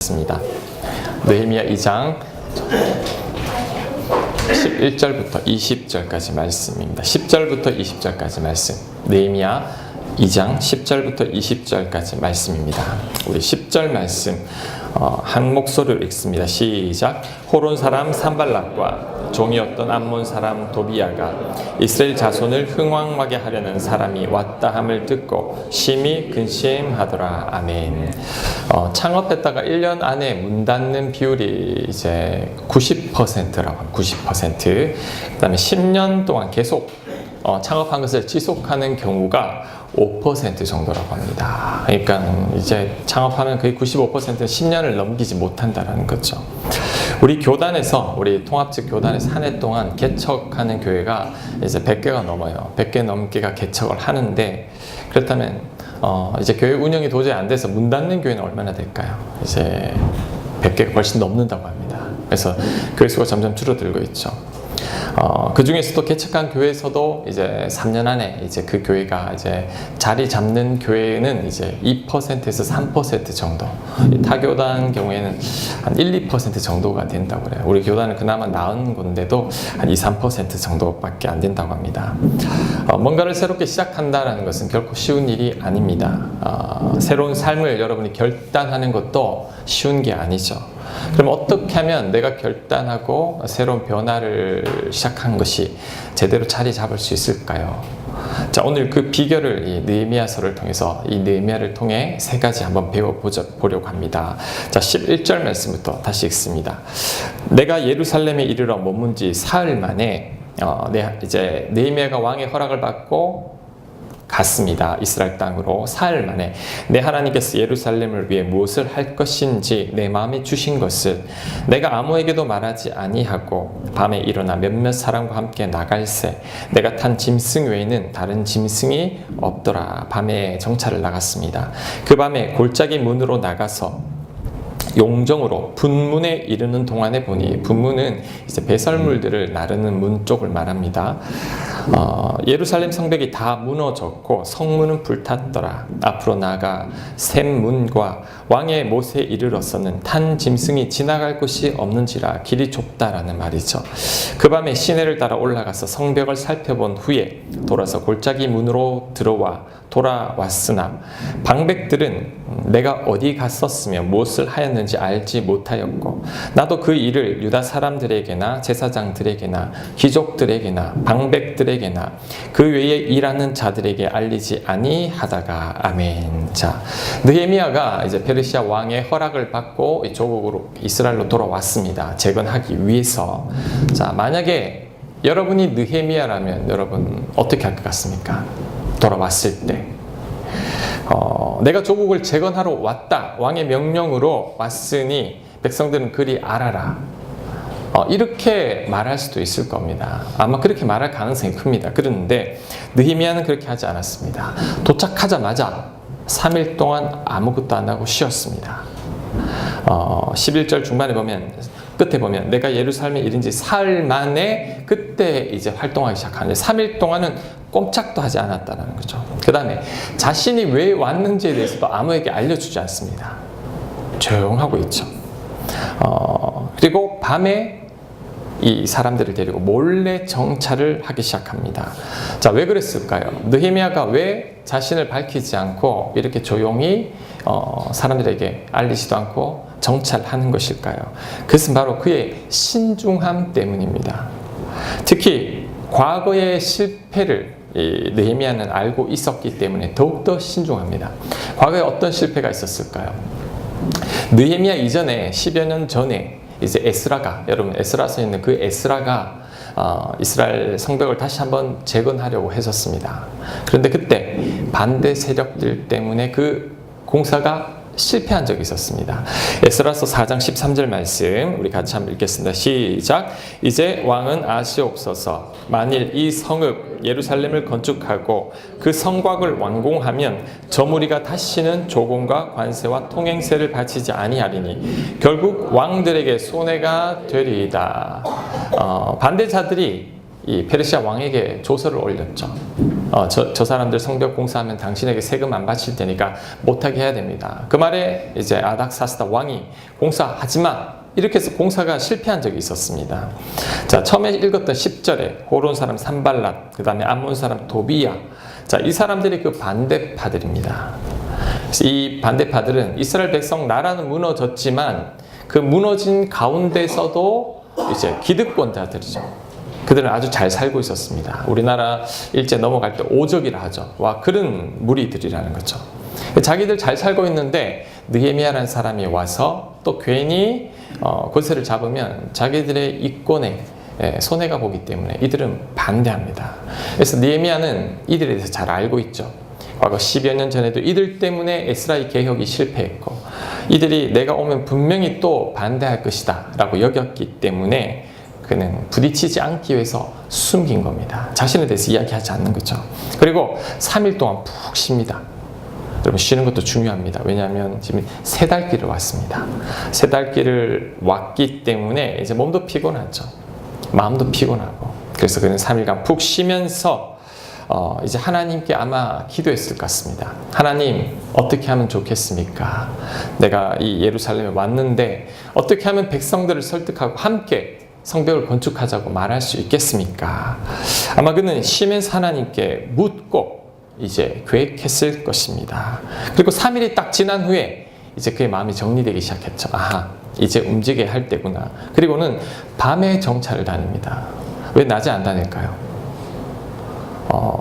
습니다. 느헤미야 2장 11절부터 20절까지 말씀입니다. 10절부터 20절까지 말씀. 느헤미야 2장 10절부터 20절까지 말씀입니다. 우리 10절 말씀 한 목소리로 읽습니다. 시작. 호론 사람 산발락과 종이었던 암몬 사람 도비야가 이스라엘 자손을 흥왕하게 하려는 사람이 왔다 함을 듣고 심히 근심하더라. 아멘. 창업했다가 1년 안에 문 닫는 비율이 이제 90%라고 합니다. 90%. 그다음에 10년 동안 계속 창업한 것을 지속하는 경우가 5% 정도라고 합니다. 그러니까 이제 창업하면 거의 95%는 10년을 넘기지 못한다는 거죠. 우리 교단에서, 우리 통합적 교단에서 한 해 동안 개척하는 교회가 이제 100개가 넘어요. 100개 넘게가 개척을 하는데, 그렇다면 이제 교회 운영이 도저히 안 돼서 문 닫는 교회는 얼마나 될까요? 이제 100개가 훨씬 넘는다고 합니다. 그래서 교회 수가 점점 줄어들고 있죠. 그 중에서도 개척한 교회에서도 이제 3년 안에 이제 그 교회가 이제 자리 잡는 교회는 이제 2%에서 3% 정도. 타 교단 경우에는 한 1, 2% 정도가 된다고 그래요. 우리 교단은 그나마 나은 건데도 한 2, 3% 정도밖에 안 된다고 합니다. 뭔가를 새롭게 시작한다는 것은 결코 쉬운 일이 아닙니다. 새로운 삶을 여러분이 결단하는 것도 쉬운 게 아니죠. 그럼 어떻게 하면 내가 결단하고 새로운 변화를 시작한 것이 제대로 자리 잡을 수 있을까요? 자, 오늘 그 비결을 이 느헤미야서를 통해서, 이 느헤미야를 통해 세 가지 한번 배워보려고 합니다. 자, 11절 말씀부터 다시 읽습니다. 내가 예루살렘에 이르러 머문 지 사흘 만에 이제 느헤미야가 왕의 허락을 받고 갔습니다. 이스라엘 땅으로 사흘 만에 내 하나님께서 예루살렘을 위해 무엇을 할 것인지 내 마음에 주신 것을 내가 아무에게도 말하지 아니하고 밤에 일어나 몇몇 사람과 함께 나갈새 내가 탄 짐승 외에는 다른 짐승이 없더라. 밤에 정찰을 나갔습니다. 그 밤에 골짜기 문으로 나가서 용정으로 분문에 이르는 동안에 보니, 분문은 이제 배설물들을 나르는 문 쪽을 말합니다. 예루살렘 성벽이 다 무너졌고 성문은 불탔더라. 앞으로 나아가 샘문과 왕의 못에 이르러서는 탄 짐승이 지나갈 곳이 없는지라 길이 좁다라는 말이죠. 그 밤에 시내를 따라 올라가서 성벽을 살펴본 후에 돌아서 골짜기 문으로 돌아왔으나 방백들은 내가 어디 갔었으며 무엇을 하였는지 알지 못하였고 나도 그 일을 유다 사람들에게나 제사장들에게나 귀족들에게나 방백들에게나 그 외에 일하는 자들에게 알리지 아니하다가. 아멘. 자, 느헤미야가 이제 페르시아 왕의 허락을 받고 조국으로 이스라엘로 돌아왔습니다. 재건하기 위해서. 자, 만약에 여러분이 느헤미야라면 여러분 어떻게 할 것 같습니까? 돌아왔을 때 내가 조국을 재건하러 왔다. 왕의 명령으로 왔으니 백성들은 그리 알아라. 이렇게 말할 수도 있을 겁니다. 아마 그렇게 말할 가능성이 큽니다. 그런데 느헤미야는 그렇게 하지 않았습니다. 도착하자마자 3일 동안 아무것도 안 하고 쉬었습니다. 11절 중반에 보면, 끝에 보면 내가 예루살렘에 이른 지 사흘 만에 그때 이제 활동하기 시작하는데 3일 동안은 꼼짝도 하지 않았다는 거죠. 그 다음에 자신이 왜 왔는지에 대해서도 아무에게 알려주지 않습니다. 조용하고 있죠. 그리고 밤에 이 사람들을 데리고 몰래 정찰을 하기 시작합니다. 자, 왜 그랬을까요? 느헤미야가 왜 자신을 밝히지 않고 이렇게 조용히 사람들에게 알리지도 않고 정찰하는 것일까요? 그것은 바로 그의 신중함 때문입니다. 특히 과거의 실패를 느헤미야는 알고 있었기 때문에 더욱더 신중합니다. 과거에 어떤 실패가 있었을까요? 느헤미야 이전에 10여 년 전에 이제 에스라가, 여러분 에스라서 있는 그 에스라가 이스라엘 성벽을 다시 한번 재건하려고 했었습니다. 그런데 그때 반대 세력들 때문에 그 공사가 실패한 적이 있었습니다. 에스라서 4장 13절 말씀 우리 같이 한번 읽겠습니다. 시작. 이제 왕은 아시옵소서. 만일 이 성읍 예루살렘을 건축하고 그 성곽을 완공하면 저 무리가 다시는 조공과 관세와 통행세를 바치지 아니하리니 결국 왕들에게 손해가 되리이다. 반대자들이 이 페르시아 왕에게 조서를 올렸죠. 저 사람들 성벽 공사하면 당신에게 세금 안 바칠 테니까 못하게 해야 됩니다. 그 말에 이제 아닥사스다 왕이 공사하지 마, 이렇게 해서 공사가 실패한 적이 있었습니다. 자, 처음에 읽었던 10절에 호론 사람 산발랏, 그 다음에 암몬 사람 도비야, 자, 이 사람들이 그 반대파들입니다. 이 반대파들은 이스라엘 백성 나라는 무너졌지만 그 무너진 가운데서도 이제 기득권자들이죠. 그들은 아주 잘 살고 있었습니다. 우리나라 일제 넘어갈 때 오적이라 하죠. 와, 그런 무리들이라는 거죠. 자기들 잘 살고 있는데 느헤미야라는 사람이 와서 또 괜히 권세를 잡으면 자기들의 이권에 손해가 보기 때문에 이들은 반대합니다. 그래서 느헤미야는 이들에 대해서 잘 알고 있죠. 과거 10여 년 전에도 이들 때문에 에스라의 개혁이 실패했고 이들이 내가 오면 분명히 또 반대할 것이다 라고 여겼기 때문에 그는 부딪히지 않기 위해서 숨긴 겁니다. 자신에 대해서 이야기하지 않는 거죠. 그리고 3일 동안 푹 쉽니다. 여러분, 쉬는 것도 중요합니다. 왜냐하면 지금 3달 길을 왔습니다. 3달 길을 왔기 때문에 이제 몸도 피곤하죠. 마음도 피곤하고. 그래서 그는 3일간 푹 쉬면서 이제 하나님께 아마 기도했을 것 같습니다. 하나님, 어떻게 하면 좋겠습니까? 내가 이 예루살렘에 왔는데 어떻게 하면 백성들을 설득하고 함께 성벽을 건축하자고 말할 수 있겠습니까? 아마 그는 쉬면서 하나님께 묻고 이제 계획했을 것입니다. 그리고 3일이 딱 지난 후에 이제 그의 마음이 정리되기 시작했죠. 아하, 이제 움직여야 할 때구나. 그리고는 밤에 정찰을 다닙니다. 왜 낮에 안 다닐까요?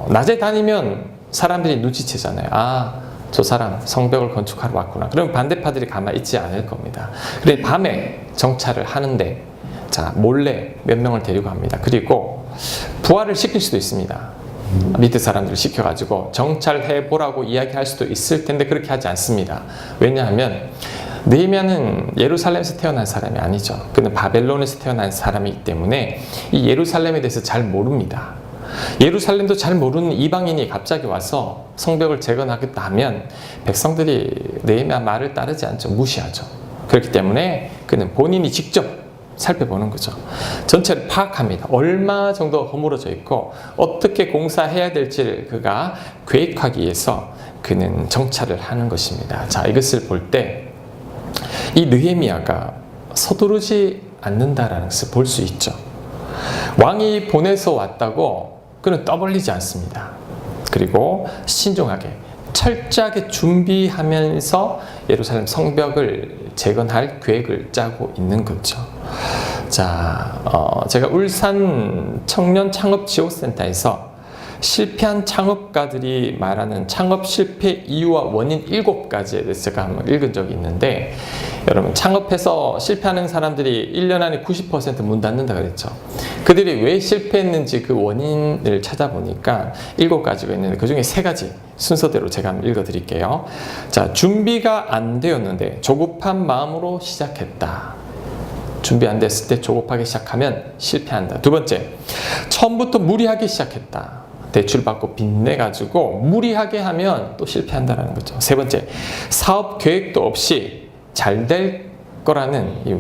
낮에 다니면 사람들이 눈치채잖아요. 아, 저 사람 성벽을 건축하러 왔구나. 그러면 반대파들이 가만히 있지 않을 겁니다. 그래서 밤에 정찰을 하는데 자, 몰래 몇 명을 데리고 갑니다. 그리고 부활을 시킬 수도 있습니다. 밑에 사람들을 시켜가지고 정찰해보라고 이야기할 수도 있을 텐데 그렇게 하지 않습니다. 왜냐하면 느헤미야는 예루살렘에서 태어난 사람이 아니죠. 그는 바벨론에서 태어난 사람이기 때문에 이 예루살렘에 대해서 잘 모릅니다. 예루살렘도 잘 모르는 이방인이 갑자기 와서 성벽을 재건하겠다 하면 백성들이 느헤미야 말을 따르지 않죠. 무시하죠. 그렇기 때문에 그는 본인이 직접 살펴보는 거죠. 전체를 파악합니다. 얼마 정도 허물어져 있고 어떻게 공사해야 될지를 그가 계획하기 위해서 그는 정찰을 하는 것입니다. 자, 이것을 볼 때 이 느헤미야가 서두르지 않는다라는 것을 볼 수 있죠. 왕이 보내서 왔다고 그는 떠벌리지 않습니다. 그리고 신중하게 철저하게 준비하면서 예루살렘 성벽을 재건할 계획을 짜고 있는 거죠. 자, 제가 울산 청년 창업 지원센터에서 실패한 창업가들이 말하는 창업 실패 이유와 원인 7가지에 대해서 제가 한번 읽은 적이 있는데, 여러분, 창업해서 실패하는 사람들이 1년 안에 90% 문 닫는다 그랬죠. 그들이 왜 실패했는지 그 원인을 찾아보니까 7가지가 있는데 그 중에 3가지 순서대로 제가 한번 읽어드릴게요. 자, 준비가 안 되었는데 조급한 마음으로 시작했다. 준비 안 됐을 때 조급하게 시작하면 실패한다. 2번째, 처음부터 무리하게 시작했다. 대출 받고 빚내가지고 무리하게 하면 또 실패한다는 거죠. 3번째, 사업 계획도 없이 잘 될 거라는 이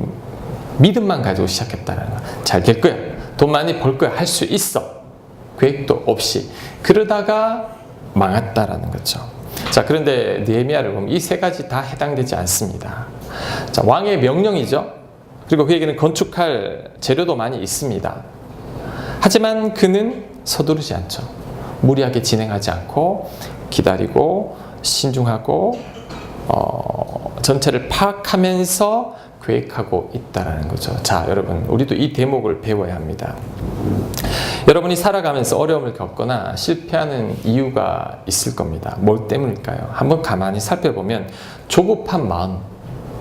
믿음만 가지고 시작했다는 거. 잘 될 거야. 돈 많이 벌 거야. 할 수 있어. 계획도 없이. 그러다가 망했다라는 거죠. 자, 그런데 느헤미야를 보면 이 3가지 다 해당되지 않습니다. 자, 왕의 명령이죠. 그리고 그에게는 건축할 재료도 많이 있습니다. 하지만 그는 서두르지 않죠. 무리하게 진행하지 않고 기다리고 신중하고 전체를 파악하면서 계획하고 있다는 거죠. 자, 여러분, 우리도 이 대목을 배워야 합니다. 여러분이 살아가면서 어려움을 겪거나 실패하는 이유가 있을 겁니다. 뭘 때문일까요? 한번 가만히 살펴보면 조급한 마음,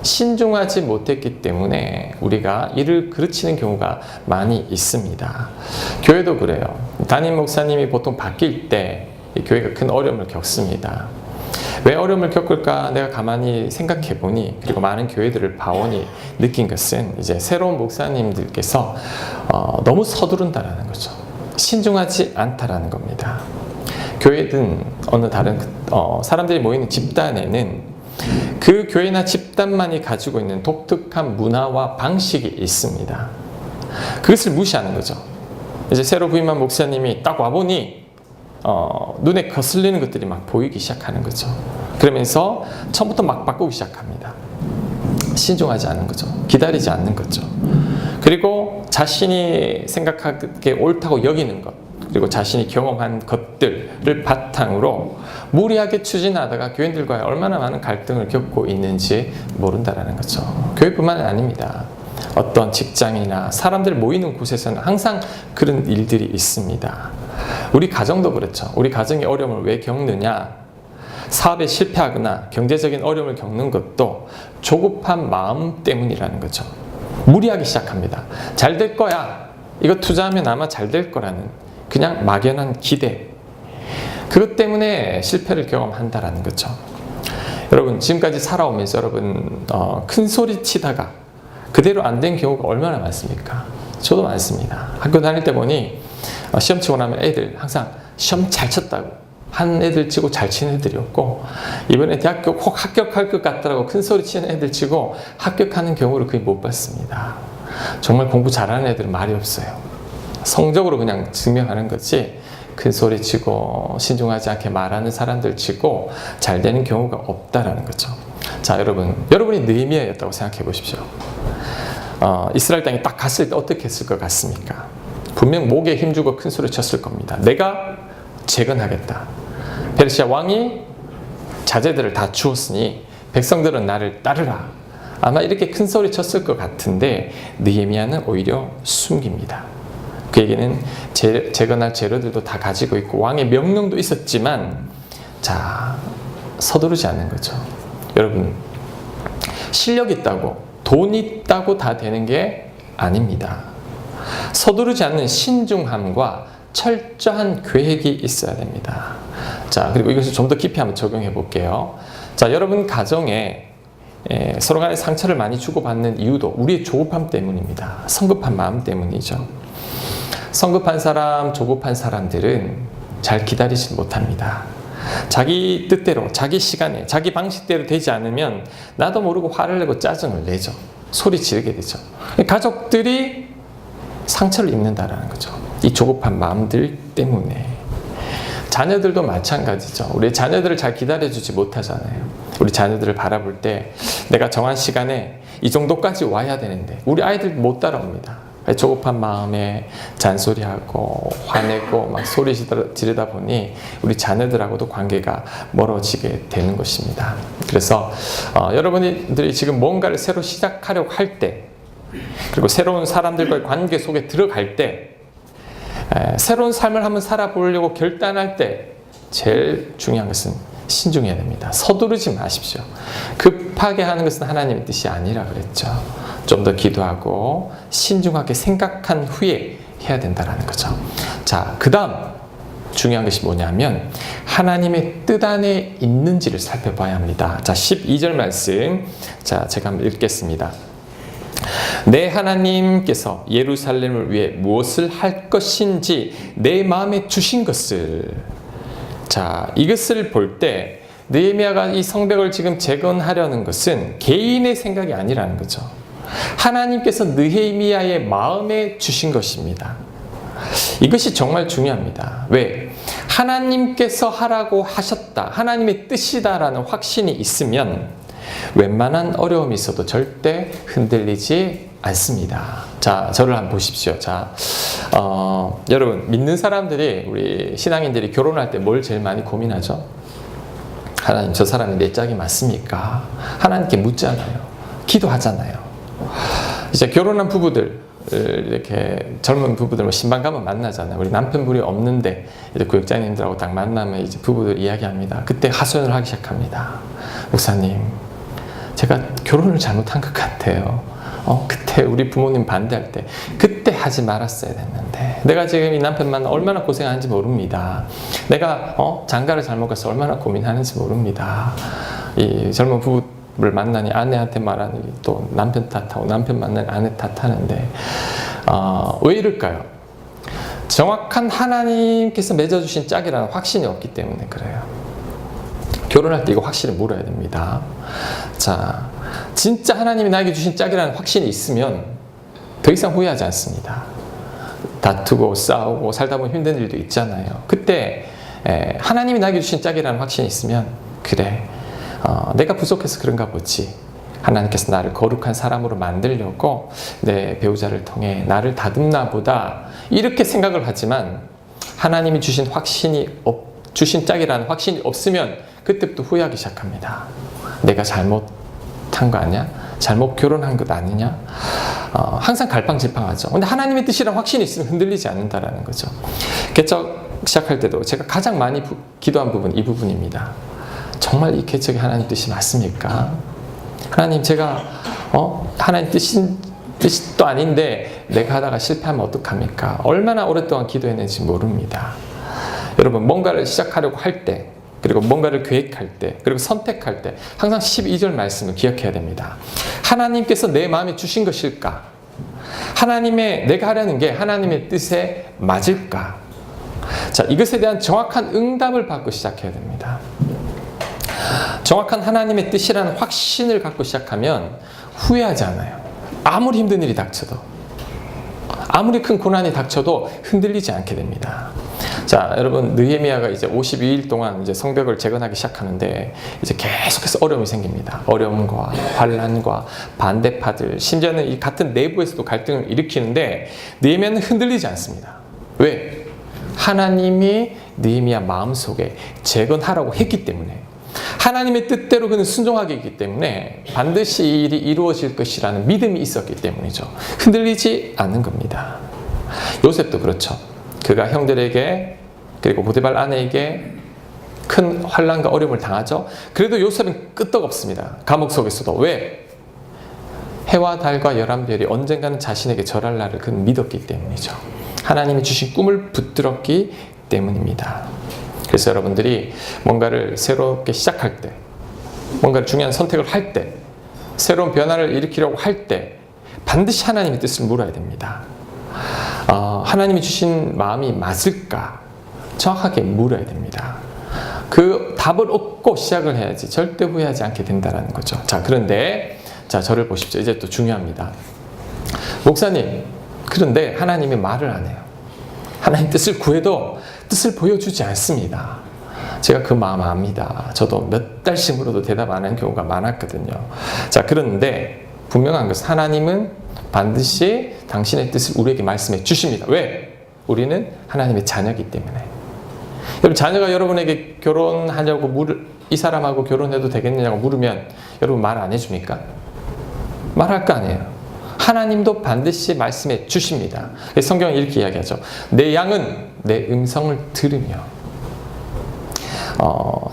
신중하지 못했기 때문에 우리가 일을 그르치는 경우가 많이 있습니다. 교회도 그래요. 담임 목사님이 보통 바뀔 때 교회가 큰 어려움을 겪습니다. 왜 어려움을 겪을까 내가 가만히 생각해 보니, 그리고 많은 교회들을 봐오니 느낀 것은 이제 새로운 목사님들께서 너무 서두른다라는 거죠. 신중하지 않다라는 겁니다. 교회든 어느 다른 사람들이 모이는 집단에는 그 교회나 집단만이 가지고 있는 독특한 문화와 방식이 있습니다. 그것을 무시하는 거죠. 이제 새로 부임한 목사님이 딱 와보니 눈에 거슬리는 것들이 막 보이기 시작하는 거죠. 그러면서 처음부터 막 바꾸기 시작합니다. 신중하지 않은 거죠. 기다리지 않는 거죠. 그리고 자신이 생각하기에 옳다고 여기는 것, 그리고 자신이 경험한 것들을 바탕으로 무리하게 추진하다가 교인들과의 얼마나 많은 갈등을 겪고 있는지 모른다라는 거죠. 교회뿐만 아닙니다. 어떤 직장이나 사람들 모이는 곳에서는 항상 그런 일들이 있습니다. 우리 가정도 그렇죠. 우리 가정의 어려움을 왜 겪느냐? 사업에 실패하거나 경제적인 어려움을 겪는 것도 조급한 마음 때문이라는 거죠. 무리하기 시작합니다. 잘 될 거야. 이거 투자하면 아마 잘 될 거라는 그냥 막연한 기대. 그것 때문에 실패를 경험한다라는 거죠. 여러분, 지금까지 살아오면서 여러분 큰 소리 치다가 그대로 안 된 경우가 얼마나 많습니까? 저도 많습니다. 학교 다닐 때 보니 시험 치고 나면 애들 항상 시험 잘 쳤다고 한 애들 치고 잘 치는 애들이었고, 이번에 대학교 꼭 합격할 것 같더라고 큰 소리 치는 애들 치고 합격하는 경우를 거의 못 봤습니다. 정말 공부 잘하는 애들은 말이 없어요. 성적으로 그냥 증명하는 거지 큰 소리 치고 신중하지 않게 말하는 사람들 치고 잘 되는 경우가 없다라는 거죠. 자, 여러분이 느헤미야였다고 생각해 보십시오. 이스라엘 땅에 딱 갔을 때 어떻게 했을 것 같습니까? 분명 목에 힘주고 큰 소리 쳤을 겁니다. 내가 재건하겠다. 페르시아 왕이 자재들을 다 주었으니 백성들은 나를 따르라. 아마 이렇게 큰 소리 쳤을 것 같은데 느헤미야는 오히려 숨깁니다. 그에게는 재건할 재료들도 다 가지고 있고 왕의 명령도 있었지만, 자, 서두르지 않는 거죠. 여러분, 실력 있다고 돈 있다고 다 되는 게 아닙니다. 서두르지 않는 신중함과 철저한 계획이 있어야 됩니다. 자, 그리고 이것을 좀 더 깊이 한번 적용해 볼게요. 자, 여러분 가정에 서로 간에 상처를 많이 주고받는 이유도 우리의 조급함 때문입니다. 성급한 마음 때문이죠. 성급한 사람, 조급한 사람들은 잘 기다리지 못합니다. 자기 뜻대로, 자기 시간에, 자기 방식대로 되지 않으면 나도 모르고 화를 내고 짜증을 내죠. 소리 지르게 되죠. 가족들이 상처를 입는다라는 거죠. 이 조급한 마음들 때문에. 자녀들도 마찬가지죠. 우리 자녀들을 잘 기다려주지 못하잖아요. 우리 자녀들을 바라볼 때 내가 정한 시간에 이 정도까지 와야 되는데 우리 아이들 못 따라옵니다. 조급한 마음에 잔소리하고 화내고 막 소리 지르다 보니 우리 자녀들하고도 관계가 멀어지게 되는 것입니다. 그래서 여러분들이 지금 뭔가를 새로 시작하려고 할 때, 그리고 새로운 사람들과의 관계 속에 들어갈 때, 새로운 삶을 한번 살아보려고 결단할 때 제일 중요한 것은 신중해야 됩니다. 서두르지 마십시오. 급하게 하는 것은 하나님의 뜻이 아니라 그랬죠. 좀 더 기도하고 신중하게 생각한 후에 해야 된다는 거죠. 자, 그 다음 중요한 것이 뭐냐면 하나님의 뜻 안에 있는지를 살펴봐야 합니다. 자, 12절 말씀, 자, 제가 한번 읽겠습니다. 내 하나님께서 예루살렘을 위해 무엇을 할 것인지 내 마음에 주신 것을, 자, 이것을 볼 때 느헤미야가 이 성벽을 지금 재건하려는 것은 개인의 생각이 아니라는 거죠. 하나님께서 느헤미야의 마음에 주신 것입니다. 이것이 정말 중요합니다. 왜? 하나님께서 하라고 하셨다, 하나님의 뜻이다라는 확신이 있으면 웬만한 어려움이 있어도 절대 흔들리지 않습니다. 자, 저를 한번 보십시오. 자, 여러분, 믿는 사람들이, 우리 신앙인들이 결혼할 때 뭘 제일 많이 고민하죠? 하나님, 저 사람이 내 짝이 맞습니까? 하나님께 묻잖아요. 기도하잖아요. 이제 결혼한 부부들, 이렇게 젊은 부부들 신방 가면 만나잖아요. 우리 남편분이 없는데 이제 구역장님들하고 딱 만나면 이제 부부들 이야기합니다. 그때 하소연을 하기 시작합니다. 목사님, 제가 결혼을 잘못한 것 같아요. 그때 우리 부모님 반대할 때 그때 하지 말았어야 됐는데, 내가 지금 이 남편만 얼마나 고생하는지 모릅니다. 내가 장가를 잘못 가서 얼마나 고민하는지 모릅니다. 이 젊은 부부를 만나니 아내한테 말하니 또 남편 탓하고 남편 만나니 아내 탓하는데 왜 이럴까요? 정확한 하나님께서 맺어주신 짝이라는 확신이 없기 때문에 그래요. 결혼할 때 이거 확실히 물어야 됩니다. 자, 진짜 하나님이 나에게 주신 짝이라는 확신이 있으면 더 이상 후회하지 않습니다. 다투고 싸우고 살다 보면 힘든 일도 있잖아요. 그때 하나님이 나에게 주신 짝이라는 확신이 있으면 그래, 내가 부족해서 그런가 보지. 하나님께서 나를 거룩한 사람으로 만들려고 내 배우자를 통해 나를 다듬나 보다, 이렇게 생각을 하지만 하나님이 주신 주신 짝이라는 확신이 없으면 그때부터 후회하기 시작합니다. 내가 잘못한 거 아니야? 잘못 결혼한 것 아니냐? 항상 갈팡질팡하죠. 근데 하나님의 뜻이란 확신이 있으면 흔들리지 않는다라는 거죠. 개척 시작할 때도 제가 가장 많이 기도한 부분, 이 부분입니다. 정말 이 개척이 하나님 뜻이 맞습니까? 하나님, 제가 하나님 뜻도 아닌데 내가 하다가 실패하면 어떡합니까? 얼마나 오랫동안 기도했는지 모릅니다. 여러분, 뭔가를 시작하려고 할 때, 그리고 뭔가를 계획할 때, 그리고 선택할 때 항상 12절 말씀을 기억해야 됩니다. 하나님께서 내 마음에 주신 것일까? 내가 하려는 게 하나님의 뜻에 맞을까? 자, 이것에 대한 정확한 응답을 받고 시작해야 됩니다. 정확한 하나님의 뜻이라는 확신을 갖고 시작하면 후회하지 않아요. 아무리 힘든 일이 닥쳐도, 아무리 큰 고난이 닥쳐도 흔들리지 않게 됩니다. 자, 여러분, 느헤미야가 이제 52일 동안 이제 성벽을 재건하기 시작하는데 이제 계속해서 어려움이 생깁니다. 어려움과 환란과 반대파들, 심지어는 이 같은 내부에서도 갈등을 일으키는데 느헤미야는 흔들리지 않습니다. 왜? 하나님이 느헤미야 마음속에 재건하라고 했기 때문에, 하나님의 뜻대로 그는 순종하게 했기 때문에 반드시 이 일이 이루어질 것이라는 믿음이 있었기 때문이죠. 흔들리지 않는 겁니다. 요셉도 그렇죠. 그가 형들에게, 그리고 보디발 아내에게 큰 환난과 어려움을 당하죠. 그래도 요셉은 끄떡없습니다. 감옥 속에서도. 왜? 해와 달과 열한별이 언젠가는 자신에게 절할 날을 그는 믿었기 때문이죠. 하나님이 주신 꿈을 붙들었기 때문입니다. 그래서 여러분들이 뭔가를 새롭게 시작할 때, 뭔가를 중요한 선택을 할 때, 새로운 변화를 일으키려고 할 때 반드시 하나님의 뜻을 물어야 됩니다. 하나님이 주신 마음이 맞을까? 정확하게 물어야 됩니다. 그 답을 얻고 시작을 해야지 절대 후회하지 않게 된다는 거죠. 자, 그런데 저를 보십시오. 이제 또 중요합니다. 목사님, 그런데 하나님이 말을 안 해요. 하나님 뜻을 구해도 뜻을 보여주지 않습니다. 제가 그 마음 압니다. 저도 몇 달씩 물어도 대답 안 하는 경우가 많았거든요. 자, 그런데 분명한 것은 하나님은 반드시 당신의 뜻을 우리에게 말씀해 주십니다. 왜? 우리는 하나님의 자녀이기 때문에. 여러분, 자녀가 여러분에게 결혼하려고 이 사람하고 결혼해도 되겠느냐고 물으면 여러분 말 안 해줍니까? 말할 거 아니에요. 하나님도 반드시 말씀해 주십니다. 성경은 이렇게 이야기하죠. 내 양은 내 음성을 들으며.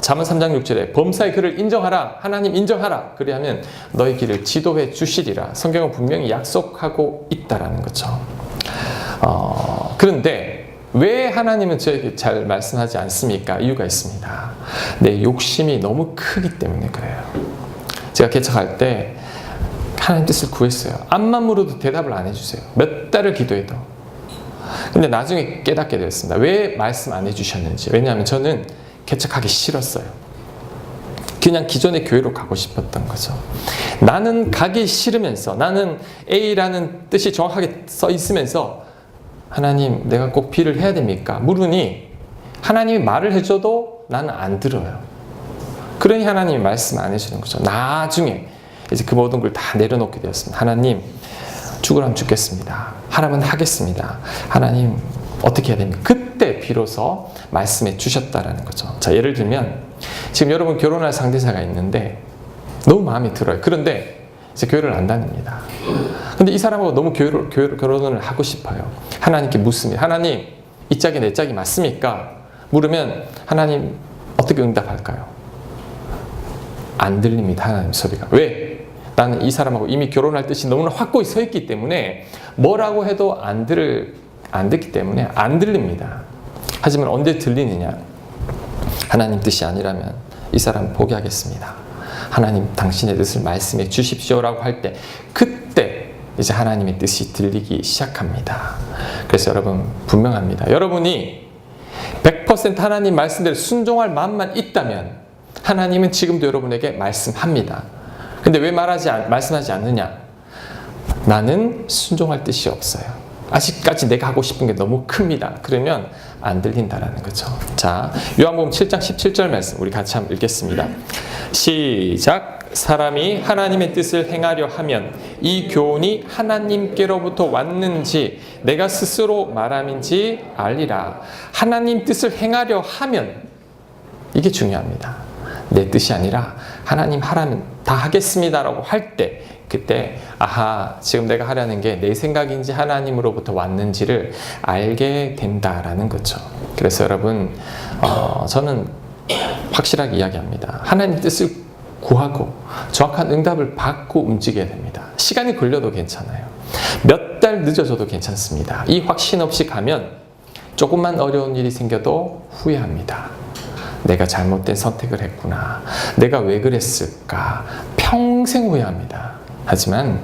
잠언 3장 6절에 범사의 그를 인정하라. 하나님 인정하라. 그리하면 너의 길을 지도해 주시리라. 성경은 분명히 약속하고 있다라는 거죠. 그런데 왜 하나님은 저에게 잘 말씀하지 않습니까? 이유가 있습니다. 내 욕심이 너무 크기 때문에 그래요. 제가 개척할 때 하나님 뜻을 구했어요. 앞만 물어도 대답을 안 해주세요. 몇 달을 기도해도. 근데 나중에 깨닫게 되었습니다. 왜 말씀 안 해주셨는지. 왜냐하면 저는 개척하기 싫었어요. 그냥 기존의 교회로 가고 싶었던 거죠. 나는 가기 싫으면서, 나는 A라는 뜻이 정확하게 써 있으면서 하나님, 내가 꼭 B를 해야 됩니까? 물으니 하나님이 말을 해줘도 나는 안 들어요. 그러니 하나님이 말씀 안 해주는 거죠. 나중에 이제 그 모든 걸 다 내려놓게 되었습니다. 하나님, 죽으라면 죽겠습니다. 하라면 하겠습니다. 하나님, 어떻게 해야 됩니까? 그때 비로소 말씀해 주셨다라는 거죠. 자, 예를 들면 지금 여러분 결혼할 상대자가 있는데 너무 마음에 들어요. 그런데 이제 교회를 안 다닙니다. 근데 이 사람하고 너무 결혼을 하고 싶어요. 하나님께 묻습니다. 하나님, 이 짝이 내 짝이 맞습니까? 물으면 하나님 어떻게 응답할까요? 안 들립니다. 하나님 소리가. 왜? 나는 이 사람하고 이미 결혼할 뜻이 너무나 확고히 서 있기 때문에 뭐라고 해도 안 듣기 때문에 안 들립니다. 하지만 언제 들리느냐? 하나님 뜻이 아니라면 이 사람 포기하겠습니다. 하나님, 당신의 뜻을 말씀해 주십시오라고 할 때, 그때 이제 하나님의 뜻이 들리기 시작합니다. 그래서 여러분, 분명합니다. 여러분이 100% 하나님 말씀대로 순종할 마음만 있다면 하나님은 지금도 여러분에게 말씀합니다. 근데 왜 말씀하지 않느냐? 나는 순종할 뜻이 없어요. 아직까지 내가 하고 싶은 게 너무 큽니다. 그러면 안 들린다라는 거죠. 자, 요한복음 7장 17절 말씀 우리 같이 한번 읽겠습니다. 시작. 사람이 하나님의 뜻을 행하려 하면 이 교훈이 하나님께로부터 왔는지 내가 스스로 말함인지 알리라. 하나님 뜻을 행하려 하면, 이게 중요합니다. 내 뜻이 아니라 하나님 하라면 다 하겠습니다라고 할 때, 그때 아하, 지금 내가 하려는 게 내 생각인지 하나님으로부터 왔는지를 알게 된다라는 거죠. 그래서 여러분, 저는 확실하게 이야기합니다. 하나님 뜻을 구하고 정확한 응답을 받고 움직여야 됩니다. 시간이 걸려도 괜찮아요. 몇 달 늦어져도 괜찮습니다. 이 확신 없이 가면 조금만 어려운 일이 생겨도 후회합니다. 내가 잘못된 선택을 했구나. 내가 왜 그랬을까? 평생 후회합니다. 하지만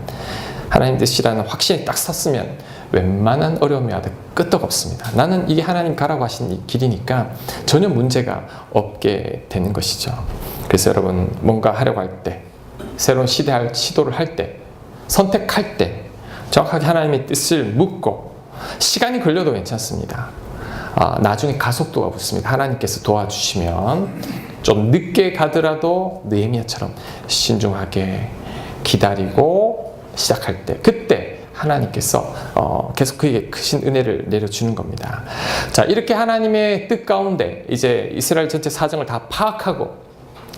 하나님 뜻이라는 확신이 딱 섰으면 웬만한 어려움이 와도 끄떡없습니다. 나는 이게 하나님 가라고 하신 이 길이니까 전혀 문제가 없게 되는 것이죠. 그래서 여러분, 뭔가 하려고 할 때, 새로운 시도를 할 때, 선택할 때 정확하게 하나님의 뜻을 묻고, 시간이 걸려도 괜찮습니다. 나중에 가속도가 붙습니다. 하나님께서 도와주시면 좀 늦게 가더라도 느헤미야처럼 신중하게 기다리고 시작할 때, 그때 하나님께서 계속 그에게 크신 은혜를 내려주는 겁니다. 자, 이렇게 하나님의 뜻 가운데 이제 이스라엘 전체 사정을 다 파악하고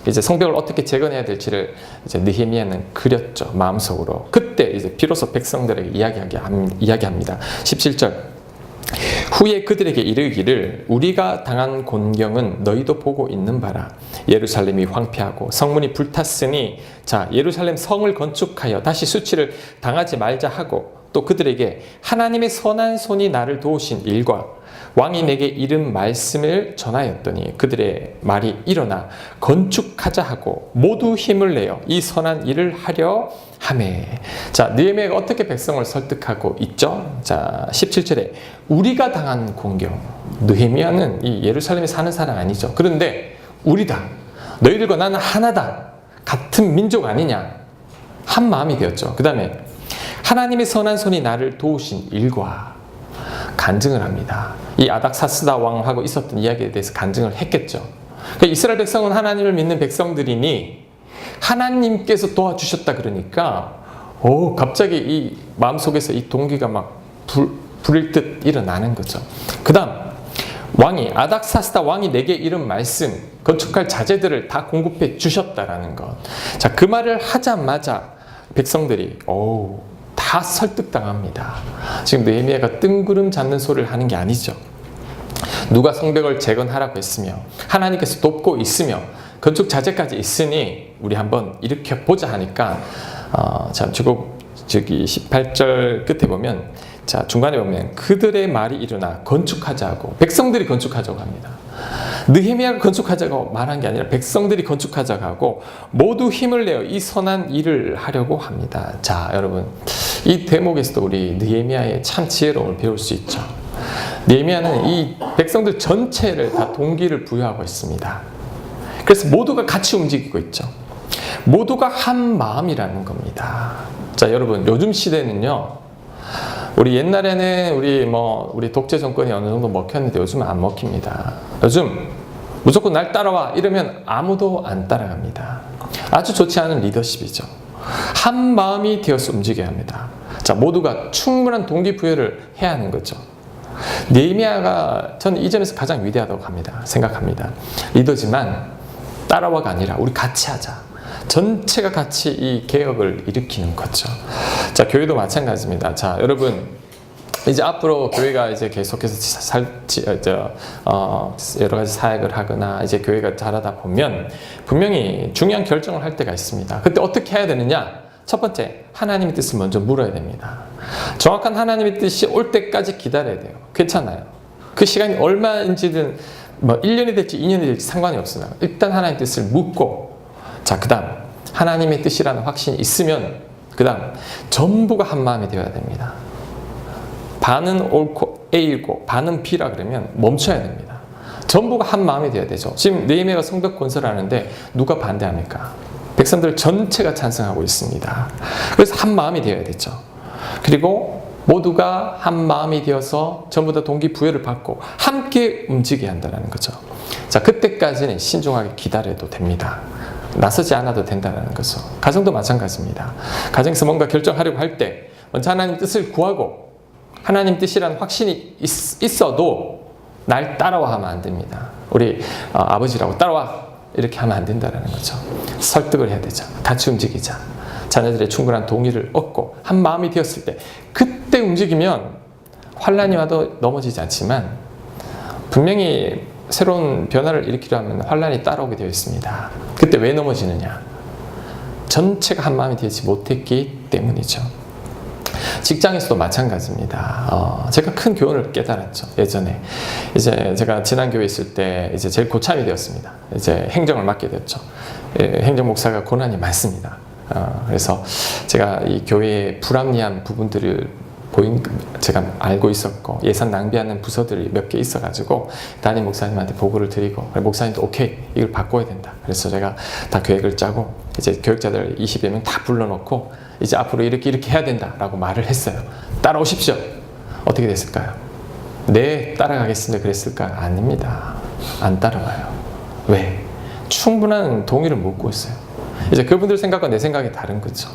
이제 성벽을 어떻게 재건해야 될지를 이제 느헤미야는 그렸죠, 마음속으로. 그때 이제 비로소 백성들에게 이야기합니다. 17절. 후에 그들에게 이르기를 우리가 당한 곤경은 너희도 보고 있는 바라. 예루살렘이 황폐하고 성문이 불탔으니 자, 예루살렘 성을 건축하여 다시 수치를 당하지 말자 하고, 또 그들에게 하나님의 선한 손이 나를 도우신 일과 왕이 내게 이른 말씀을 전하였더니 그들의 말이 일어나 건축하자 하고 모두 힘을 내어 이 선한 일을 하려 하매. 자, 느헤미야가 어떻게 백성을 설득하고 있죠? 자, 17절에 우리가 당한 공경. 느헤미야는 이 예루살렘에 사는 사람 아니죠. 그런데 우리다, 너희들과 나는 하나다, 같은 민족 아니냐, 한 마음이 되었죠. 그 다음에 하나님의 선한 손이 나를 도우신 일과 간증을 합니다. 이 아닥사스다 왕하고 있었던 이야기에 대해서 간증을 했겠죠. 그러니까 이스라엘 백성은 하나님을 믿는 백성들이니 하나님께서 도와주셨다 그러니까 갑자기 이 마음속에서 이 동기가 막 불일 듯 일어나는 거죠. 그 다음 왕이, 아닥사스다 왕이 내게 이른 말씀, 건축할 자재들을 다 공급해 주셨다라는 것. 자, 그 말을 하자마자 백성들이 다 설득당합니다. 지금 느헤미야가 뜬구름 잡는 소리를 하는 게 아니죠. 누가 성벽을 재건하라고 했으며 하나님께서 돕고 있으며 건축 자재까지 있으니 우리 한번 일으켜 보자 하니까 자, 저기 18절 끝에 보면, 자, 중간에 보면 그들의 말이 일어나 건축하자고, 백성들이 건축하자고 합니다. 느헤미야가 건축하자고 말한 게 아니라 백성들이 건축하자고 하고 모두 힘을 내어 이 선한 일을 하려고 합니다. 자, 여러분, 이 대목에서도 우리 느헤미야의 참 지혜로움을 배울 수 있죠. 느헤미야는 이 백성들 전체를 다 동기를 부여하고 있습니다. 그래서 모두가 같이 움직이고 있죠. 모두가 한 마음이라는 겁니다. 자, 여러분, 요즘 시대는요, 우리 옛날에는 우리 독재 정권이 어느 정도 먹혔는데 요즘은 안 먹힙니다. 요즘 무조건 날 따라와 이러면 아무도 안 따라갑니다. 아주 좋지 않은 리더십이죠. 한 마음이 되어서 움직여야 합니다. 자, 모두가 충분한 동기부여를 해야 하는 거죠. 느헤미야가 저는 이 점에서 가장 위대하다고 생각합니다. 리더지만 따라와가 아니라 우리 같이 하자. 전체가 같이 이 개혁을 일으키는 거죠. 자, 교회도 마찬가지입니다. 자, 여러분, 이제 앞으로 교회가 이제 계속해서 여러 가지 사역을 하거나 이제 교회가 자라다 보면 분명히 중요한 결정을 할 때가 있습니다. 그때 어떻게 해야 되느냐? 첫 번째, 하나님의 뜻을 먼저 물어야 됩니다. 정확한 하나님의 뜻이 올 때까지 기다려야 돼요. 괜찮아요. 그 시간이 얼마인지든 1년이 될지 2년이 될지 상관이 없습니다. 일단 하나님의 뜻을 묻고, 자, 그 다음 하나님의 뜻이라는 확신이 있으면 그 다음 전부가 한 마음이 되어야 됩니다. 반은 옳고 A이고 반은 B라 그러면 멈춰야 됩니다. 전부가 한 마음이 되어야 되죠. 지금 느헤미야가 성벽 건설하는데 누가 반대합니까? 백성들 전체가 찬성하고 있습니다. 그래서 한 마음이 되어야 되죠. 그리고 모두가 한 마음이 되어서 전부 다 동기부여를 받고 함께 움직여야 한다는 거죠. 자, 그때까지는 신중하게 기다려도 됩니다. 나서지 않아도 된다는 거죠. 가정도 마찬가지입니다. 가정에서 뭔가 결정하려고 할 때 먼저 하나님 뜻을 구하고 하나님 뜻이라는 확신이 있어도 날 따라와 하면 안 됩니다. 우리 아버지라고 따라와 이렇게 하면 안 된다는 거죠. 설득을 해야 되죠. 같이 움직이자. 자녀들의 충분한 동의를 얻고 한 마음이 되었을 때 그때 움직이면 환란이 와도 넘어지지 않지만 분명히 새로운 변화를 일으키려 하면 환란이 따라오게 되어 있습니다. 그때 왜 넘어지느냐? 전체가 한 마음이 되지 못했기 때문이죠. 직장에서도 마찬가지입니다. 제가 큰 교훈을 깨달았죠. 예전에 이제 제가 지난 교회에 있을 때 이제 제일 고참이 되었습니다. 이제 행정을 맡게 됐죠. 행정 목사가 고난이 많습니다. 그래서 제가 이 교회의 불합리한 부분들을 제가 알고 있었고 예산 낭비하는 부서들이 몇 개 있어가지고 담임 목사님한테 보고를 드리고 목사님도 오케이 이걸 바꿔야 된다. 그래서 제가 다 계획을 짜고 이제 교육자들 20여 명 다 불러놓고 이제 앞으로 이렇게 해야 된다라고 말을 했어요. 따라오십시오. 어떻게 됐을까요? 네, 따라가겠습니다. 그랬을까요? 아닙니다. 안 따라와요. 왜? 충분한 동의를 못 구했어요. 이제 그분들 생각과 내 생각이 다른 거죠.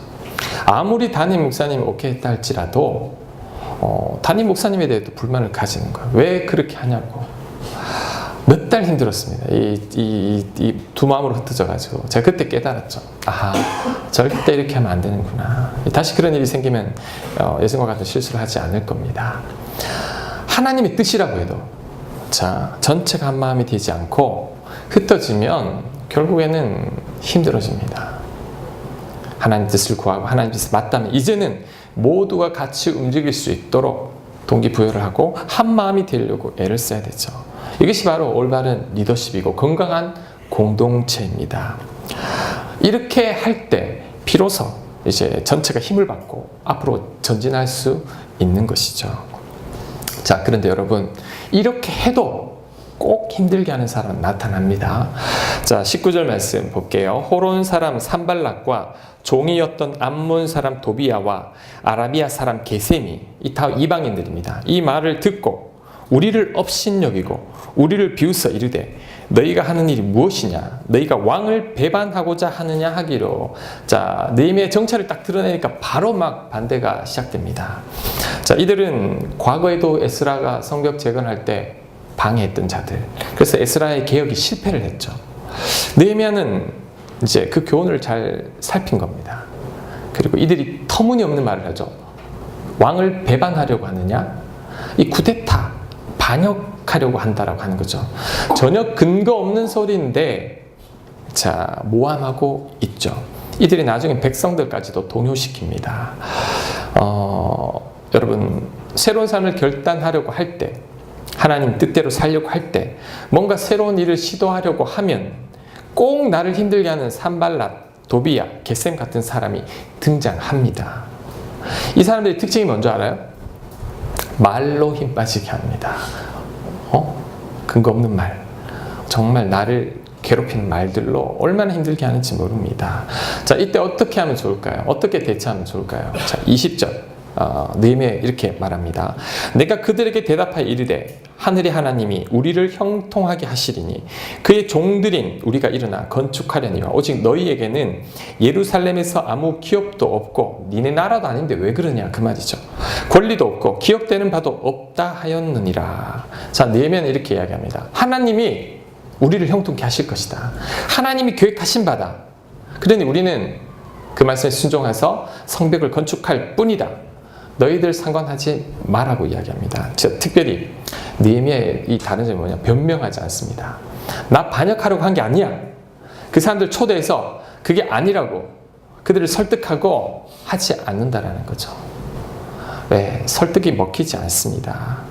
아무리 담임 목사님이 오케이 했다 할지라도 담임 목사님에 대해 불만을 가지는 거예요. 왜 그렇게 하냐고. 몇 달 힘들었습니다. 이 두 마음으로 흩어져가지고 제가 그때 깨달았죠. 아하, 절대 이렇게 하면 안 되는구나. 다시 그런 일이 생기면 예전과 같은 실수를 하지 않을 겁니다. 하나님의 뜻이라고 해도 자 전체가 한 마음이 되지 않고 흩어지면 결국에는 힘들어집니다. 하나님 뜻을 구하고 하나님 뜻을 맞다면 이제는 모두가 같이 움직일 수 있도록 동기부여를 하고 한 마음이 되려고 애를 써야 되죠. 이것이 바로 올바른 리더십이고 건강한 공동체입니다. 이렇게 할 때 비로소 이제 전체가 힘을 받고 앞으로 전진할 수 있는 것이죠. 자, 그런데 여러분 이렇게 해도 꼭 힘들게 하는 사람은 나타납니다. 자, 19절 말씀 볼게요. 호론 사람 산발락과 종이었던 암몬 사람 도비야와 아라비아 사람 게셈이 이 다 이방인들입니다. 이 말을 듣고 우리를 업신여기고 우리를 비웃어 이르되 너희가 하는 일이 무엇이냐? 너희가 왕을 배반하고자 하느냐 하기로. 자, 느헤미야의 정체를 딱 드러내니까 바로 막 반대가 시작됩니다. 자, 이들은 과거에도 에스라가 성벽 재건할 때 방해했던 자들. 그래서 에스라의 개혁이 실패를 했죠. 느헤미야는 이제 그 교훈을 잘 살핀 겁니다. 그리고 이들이 터무니없는 말을 하죠. 왕을 배반하려고 하느냐? 이 쿠데타, 반역하려고 한다라고 하는 거죠. 전혀 근거 없는 소리인데 자, 모함하고 있죠. 이들이 나중에 백성들까지도 동요시킵니다. 여러분 새로운 삶을 결단하려고 할 때 하나님 뜻대로 살려고 할 때 뭔가 새로운 일을 시도하려고 하면 꼭 나를 힘들게 하는 산발랏, 도비야, 게셈 같은 사람이 등장합니다. 이 사람들의 특징이 뭔지 알아요? 말로 힘 빠지게 합니다. 근거 없는 말. 정말 나를 괴롭히는 말들로 얼마나 힘들게 하는지 모릅니다. 자, 이때 어떻게 하면 좋을까요? 어떻게 대처하면 좋을까요? 자, 20절. 느헤미야 이렇게 말합니다. 내가 그들에게 대답하여 이르되 하늘의 하나님이 우리를 형통하게 하시리니 그의 종들인 우리가 일어나 건축하려니와 오직 너희에게는 예루살렘에서 아무 기업도 없고 니네 나라도 아닌데 왜 그러냐 그 말이죠. 권리도 없고 기억되는 바도 없다 하였느니라. 자, 느헤미야는 이렇게 이야기합니다. 하나님이 우리를 형통케 하실 것이다. 하나님이 계획하신 바다. 그러니 우리는 그 말씀에 순종해서 성벽을 건축할 뿐이다. 너희들 상관하지 말라고 이야기합니다. 특별히 느헤미야의 이 다른 점이 뭐냐? 변명하지 않습니다. 나 반역하려고 한 게 아니야. 그 사람들 초대해서 그게 아니라고 그들을 설득하고 하지 않는다라는 거죠. 왜? 설득이 먹히지 않습니다.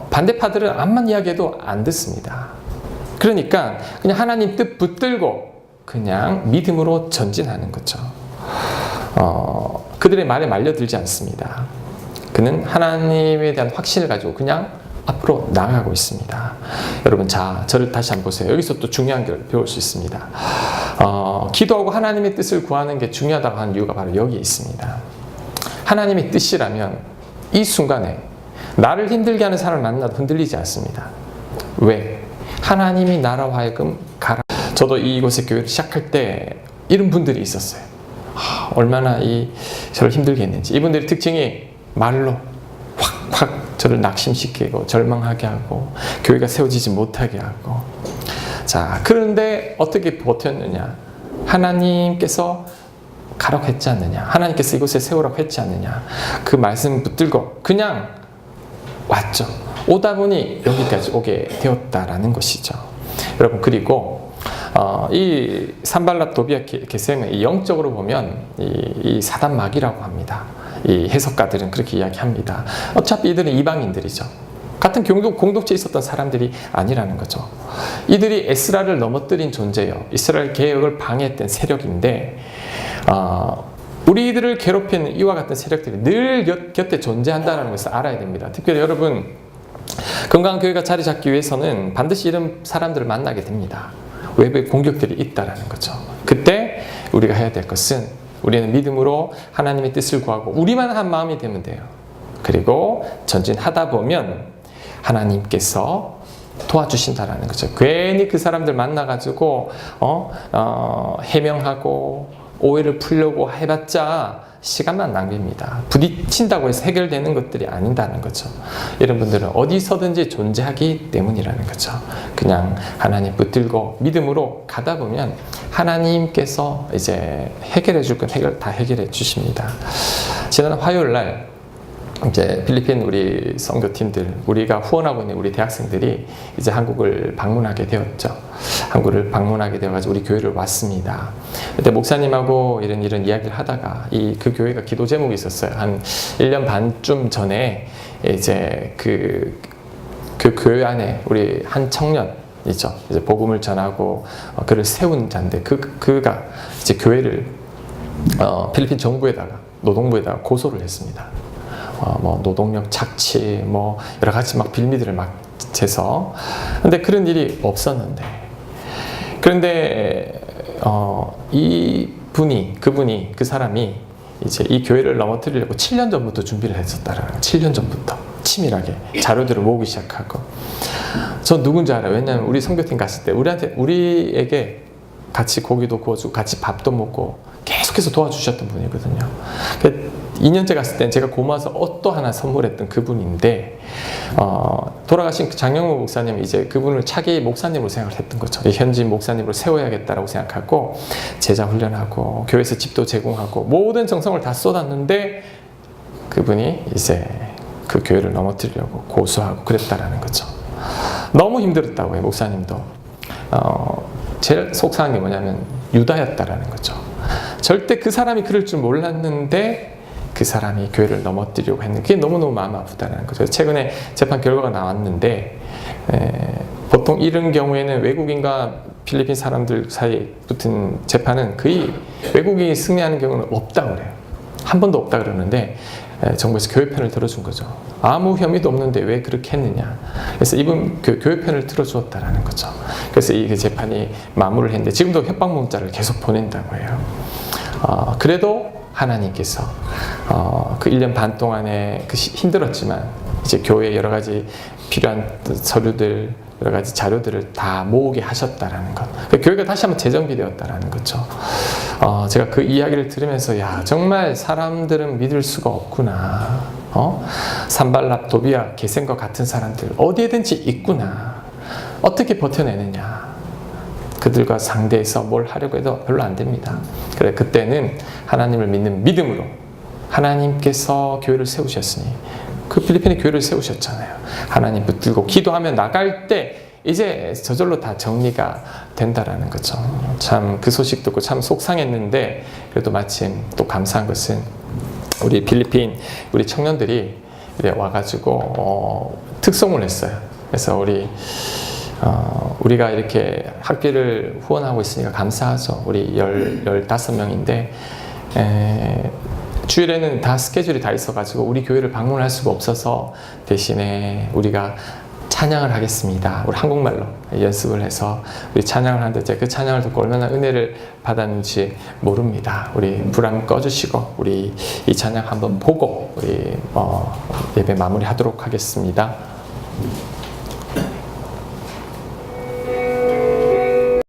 반대파들은 암만 이야기해도 안 듣습니다. 그러니까 그냥 하나님 뜻 붙들고 그냥 믿음으로 전진하는 거죠. 그들의 말에 말려들지 않습니다. 그는 하나님에 대한 확신을 가지고 그냥 앞으로 나아가고 있습니다. 여러분, 자, 저를 다시 한번 보세요. 여기서 또 중요한 걸 배울 수 있습니다. 기도하고 하나님의 뜻을 구하는 게 중요하다고 하는 이유가 바로 여기에 있습니다. 하나님의 뜻이라면 이 순간에 나를 힘들게 하는 사람을 만나도 흔들리지 않습니다. 왜? 하나님이 나로 하여금 가라. 저도 이곳의 교회를 시작할 때 이런 분들이 있었어요. 얼마나 저를 힘들게 했는지. 이분들의 특징이 말로 확 저를 낙심시키고 절망하게 하고 교회가 세워지지 못하게 하고. 자, 그런데 어떻게 버텼느냐? 하나님께서 가라고 했지 않느냐? 하나님께서 이곳에 세우라고 했지 않느냐? 그 말씀 붙들고 그냥 왔죠. 오다 보니 여기까지 오게 되었다라는 것이죠. 여러분, 그리고 이 산발랏 도비아 게셈은 영적으로 보면 이 사단마귀라고 합니다. 이 해석가들은 그렇게 이야기합니다. 어차피 이들은 이방인들이죠. 같은 공동체에 있었던 사람들이 아니라는 거죠. 이들이 에스라를 넘어뜨린 존재요. 이스라엘 개혁을 방해했던 세력인데 우리들을 괴롭히는 이와 같은 세력들이 늘 곁에 존재한다는 것을 알아야 됩니다. 특별히 여러분, 건강한 교회가 자리 잡기 위해서는 반드시 이런 사람들을 만나게 됩니다. 외부의 공격들이 있다는 거죠. 그때 우리가 해야 될 것은 우리는 믿음으로 하나님의 뜻을 구하고 우리만 한 마음이 되면 돼요. 그리고 전진하다 보면 하나님께서 도와주신다라는 거죠. 괜히 그 사람들 만나가지고 해명하고 오해를 풀려고 해봤자 시간만 낭비입니다. 부딪힌다고 해서 해결되는 것들이 아니다는 거죠. 이런 분들은 어디서든지 존재하기 때문이라는 거죠. 그냥 하나님 붙들고 믿음으로 가다 보면 하나님께서 이제 해결해 줄 건 다 해결해 주십니다. 지난 화요일 날 이제 필리핀 우리 선교팀들, 우리가 후원하고 있는 우리 대학생들이 이제 한국을 방문하게 되었죠. 한국을 방문하게 되어가지고 우리 교회를 왔습니다. 그때 목사님하고 이런 이야기를 하다가 그 교회가 기도 제목이 있었어요. 한 1년 반쯤 전에 이제 그 교회 안에 우리 한 청년이죠. 이제 복음을 전하고 그를 세운 자인데 그가 이제 교회를 필리핀 정부에다가 노동부에다가 고소를 했습니다. 노동력 착취, 여러 가지 빌미들을 재서. 근데 그런 일이 없었는데. 그런데, 그 사람이 이제 이 교회를 넘어뜨리려고 7년 전부터 준비를 했었다라는 거예요. 7년 전부터. 치밀하게 자료들을 모으기 시작하고. 저 누군지 알아요. 왜냐하면 우리 선교팀 갔을 때 우리에게 같이 고기도 구워주고 같이 밥도 먹고 계속해서 도와주셨던 분이거든요. 2년째 갔을 땐 제가 고마워서 옷도 하나 선물했던 그분인데 돌아가신 장영무 목사님이 이제 그분을 차기 목사님으로 생각을 했던 거죠. 현지 목사님으로 세워야겠다라고 생각하고 제자 훈련하고 교회에서 집도 제공하고 모든 정성을 다 쏟았는데 그분이 이제 그 교회를 넘어뜨리려고 고소하고 그랬다라는 거죠. 너무 힘들었다고 해요. 목사님도. 제일 속상한 게 뭐냐면 유다였다라는 거죠. 절대 그 사람이 그럴 줄 몰랐는데 그 사람이 교회를 넘어뜨리려고 했는데 그게 너무너무 마음 아프다는 거죠. 최근에 재판 결과가 나왔는데 보통 이런 경우에는 외국인과 필리핀 사람들 사이에 붙은 재판은 거의 외국인이 승리하는 경우는 없다고 그래요. 한 번도 없다 그러는데 정부에서 교회 편을 들어준 거죠. 아무 혐의도 없는데 왜 그렇게 했느냐. 그래서 이분 교회 편을 들어주었다라는 거죠. 그래서 이 재판이 마무리를 했는데 지금도 협박 문자를 계속 보낸다고 해요. 그래도 하나님께서 그 1년 반 동안에 힘들었지만 이제 교회에 여러 가지 필요한 서류들, 여러 가지 자료들을 다 모으게 하셨다라는 것. 교회가 다시 한번 재정비되었다라는 거죠. 제가 그 이야기를 들으면서 정말 사람들은 믿을 수가 없구나. 산발랏 도비아 게셈과 같은 사람들 어디에든지 있구나. 어떻게 버텨내느냐. 그들과 상대해서 뭘 하려고 해도 별로 안 됩니다. 그래, 그때는 하나님을 믿는 믿음으로 하나님께서 교회를 세우셨으니 그 필리핀의 교회를 세우셨잖아요. 하나님 붙들고 기도하며 나갈 때 이제 저절로 다 정리가 된다라는 거죠. 참 그 소식 듣고 참 속상했는데 그래도 마침 또 감사한 것은 우리 필리핀 우리 청년들이 와가지고 특송을 했어요. 그래서 우리가 이렇게 학비를 후원하고 있으니까 감사하죠. 우리 15명인데 주일에는 다 스케줄이 다 있어가지고 우리 교회를 방문할 수가 없어서 대신에 우리가 찬양을 하겠습니다. 우리 한국말로 연습을 해서 우리 찬양을 하는데 제가 그 찬양을 듣고 얼마나 은혜를 받았는지 모릅니다. 우리 불 한번 꺼주시고 우리 이 찬양 한번 보고 우리 예배 마무리하도록 하겠습니다.